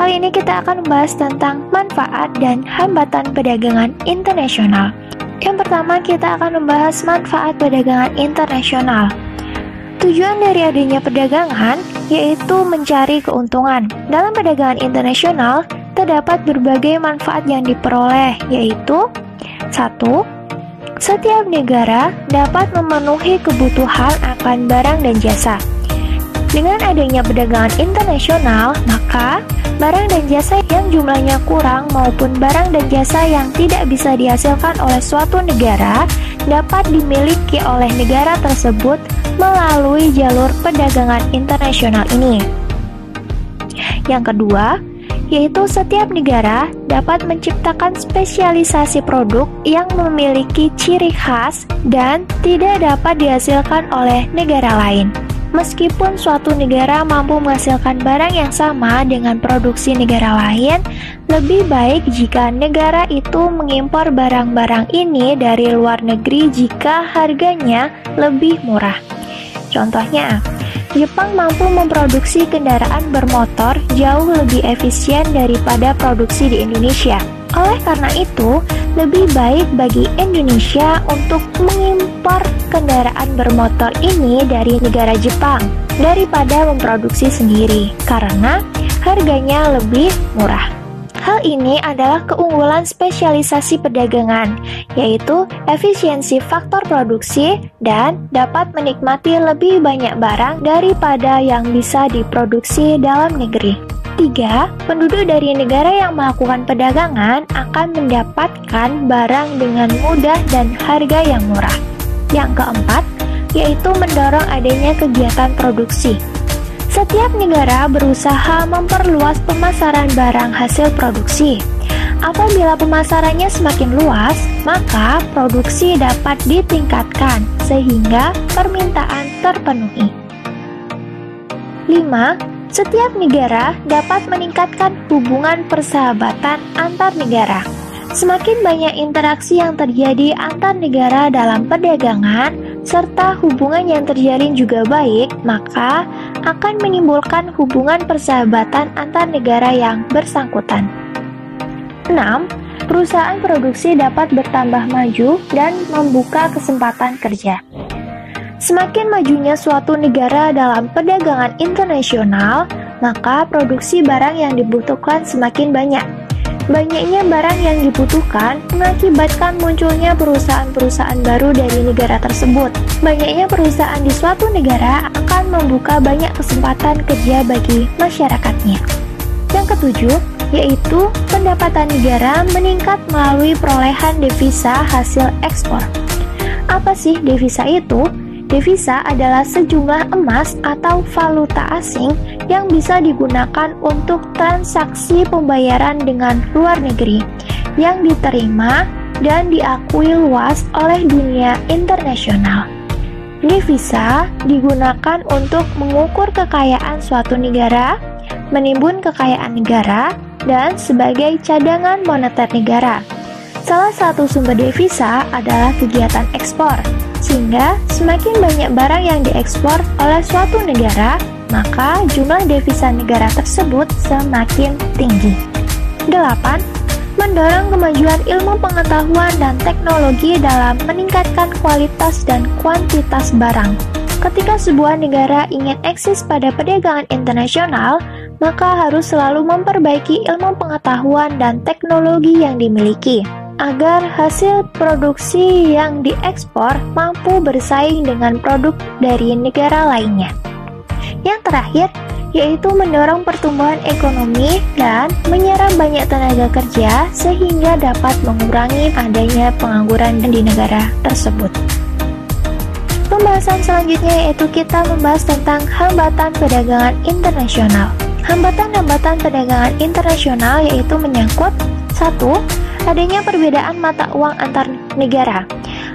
Kali ini kita akan membahas tentang manfaat dan hambatan perdagangan internasional. Yang pertama, kita akan membahas manfaat perdagangan internasional. Tujuan dari adanya perdagangan yaitu mencari keuntungan. Dalam perdagangan internasional, terdapat berbagai manfaat yang diperoleh, yaitu 1. Setiap negara dapat memenuhi kebutuhan akan barang dan jasa. Dengan adanya perdagangan internasional, maka barang dan jasa yang jumlahnya kurang maupun barang dan jasa yang tidak bisa dihasilkan oleh suatu negara dapat dimiliki oleh negara tersebut melalui jalur perdagangan internasional ini. Yang kedua, yaitu setiap negara dapat menciptakan spesialisasi produk yang memiliki ciri khas dan tidak dapat dihasilkan oleh negara lain. Meskipun suatu negara mampu menghasilkan barang yang sama dengan produksi negara lain, lebih baik jika negara itu mengimpor barang-barang ini dari luar negeri jika harganya lebih murah. Contohnya, Jepang mampu memproduksi kendaraan bermotor jauh lebih efisien daripada produksi di Indonesia. Oleh karena itu, lebih baik bagi Indonesia untuk mengimpor kendaraan bermotor ini dari negara Jepang daripada memproduksi sendiri, karena harganya lebih murah. Hal ini adalah keunggulan spesialisasi perdagangan, yaitu efisiensi faktor produksi dan dapat menikmati lebih banyak barang daripada yang bisa diproduksi dalam negeri. 3. Penduduk dari negara yang melakukan perdagangan akan mendapatkan barang dengan mudah dan harga yang murah. Yang keempat, yaitu mendorong adanya kegiatan produksi. Setiap negara berusaha memperluas pemasaran barang hasil produksi. Apabila pemasarannya semakin luas, maka produksi dapat ditingkatkan sehingga permintaan terpenuhi. 5. Setiap negara dapat meningkatkan hubungan persahabatan antar negara. Semakin banyak interaksi yang terjadi antar negara dalam perdagangan, serta hubungan yang terjalin juga baik, maka akan menimbulkan hubungan persahabatan antar negara yang bersangkutan. 6. Perusahaan produksi dapat bertambah maju dan membuka kesempatan kerja. Semakin majunya suatu negara dalam perdagangan internasional, maka produksi barang yang dibutuhkan semakin banyak. Banyaknya barang yang dibutuhkan mengakibatkan munculnya perusahaan-perusahaan baru dari negara tersebut. Banyaknya perusahaan di suatu negara akan membuka banyak kesempatan kerja bagi masyarakatnya. Yang ketujuh, yaitu pendapatan negara meningkat melalui perolehan devisa hasil ekspor. Apa sih devisa itu? Devisa adalah sejumlah emas atau valuta asing yang bisa digunakan untuk transaksi pembayaran dengan luar negeri yang diterima dan diakui luas oleh dunia internasional. Devisa digunakan untuk mengukur kekayaan suatu negara, menimbun kekayaan negara, dan sebagai cadangan moneter negara. Salah satu sumber devisa adalah kegiatan ekspor, sehingga semakin banyak barang yang diekspor oleh suatu negara, maka jumlah devisa negara tersebut semakin tinggi. 8. Mendorong kemajuan ilmu pengetahuan dan teknologi dalam meningkatkan kualitas dan kuantitas barang. Ketika sebuah negara ingin eksis pada perdagangan internasional, maka harus selalu memperbaiki ilmu pengetahuan dan teknologi yang dimiliki, agar hasil produksi yang diekspor mampu bersaing dengan produk dari negara lainnya. Yang terakhir, yaitu mendorong pertumbuhan ekonomi dan menyerap banyak tenaga kerja sehingga dapat mengurangi adanya pengangguran di negara tersebut. Pembahasan selanjutnya yaitu kita membahas tentang hambatan perdagangan internasional. Hambatan-hambatan perdagangan internasional yaitu menyangkut 1. Adanya perbedaan mata uang antar negara.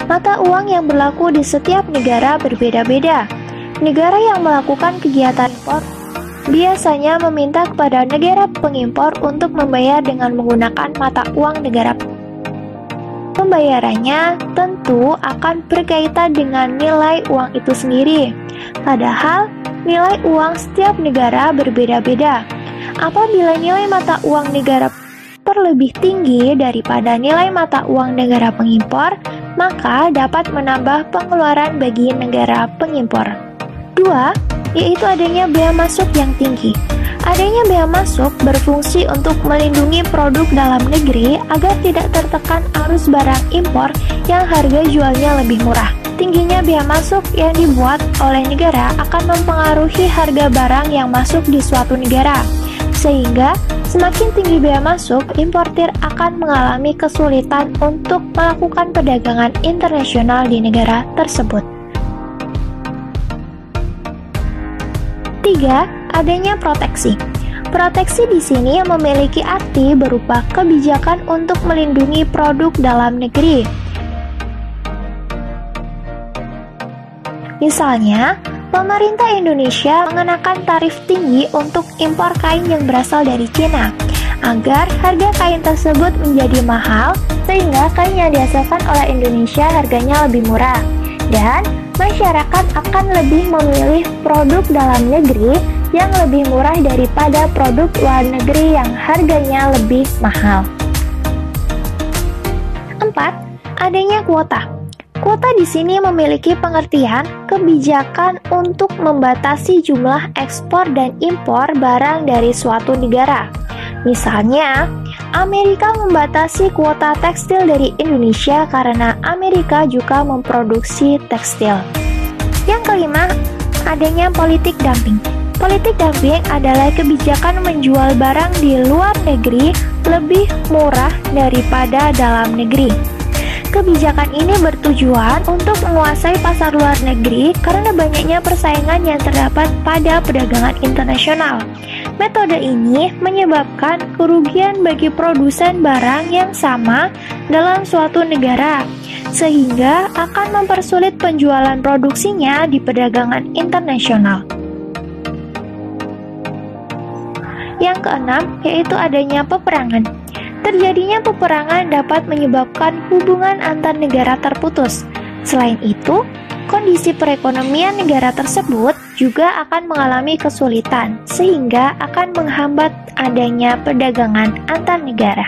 Mata uang yang berlaku di setiap negara berbeda-beda. Negara yang melakukan kegiatan impor biasanya meminta kepada negara pengimpor untuk membayar dengan menggunakan mata uang negara. Pembayarannya tentu akan berkaitan dengan nilai uang itu sendiri. Padahal, nilai uang setiap negara berbeda-beda. Apabila nilai mata uang negara lebih tinggi daripada nilai mata uang negara pengimpor, maka dapat menambah pengeluaran bagi negara pengimpor. 2, yaitu adanya bea masuk yang tinggi. Adanya bea masuk berfungsi untuk melindungi produk dalam negeri agar tidak tertekan arus barang impor yang harga jualnya lebih murah. Tingginya bea masuk yang dibuat oleh negara akan mempengaruhi harga barang yang masuk di suatu negara, sehingga semakin tinggi bea masuk, importir akan mengalami kesulitan untuk melakukan perdagangan internasional di negara tersebut. 3, adanya proteksi. Proteksi di sini memiliki arti berupa kebijakan untuk melindungi produk dalam negeri. Misalnya, pemerintah Indonesia mengenakan tarif tinggi untuk impor kain yang berasal dari Cina, agar harga kain tersebut menjadi mahal, sehingga kain yang dihasilkan oleh Indonesia harganya lebih murah, dan masyarakat akan lebih memilih produk dalam negeri yang lebih murah daripada produk luar negeri yang harganya lebih mahal. 4, adanya kuota. Kuota di sini memiliki pengertian kebijakan untuk membatasi jumlah ekspor dan impor barang dari suatu negara. Misalnya, Amerika membatasi kuota tekstil dari Indonesia karena Amerika juga memproduksi tekstil. Yang kelima, adanya politik dumping. Politik dumping adalah kebijakan menjual barang di luar negeri lebih murah daripada dalam negeri. Kebijakan ini bertujuan untuk menguasai pasar luar negeri karena banyaknya persaingan yang terdapat pada perdagangan internasional. Metode ini menyebabkan kerugian bagi produsen barang yang sama dalam suatu negara, sehingga akan mempersulit penjualan produksinya di perdagangan internasional. Yang keenam, yaitu adanya peperangan. Terjadinya peperangan dapat menyebabkan hubungan antar negara terputus. Selain itu, kondisi perekonomian negara tersebut juga akan mengalami kesulitan, sehingga akan menghambat adanya perdagangan antar negara.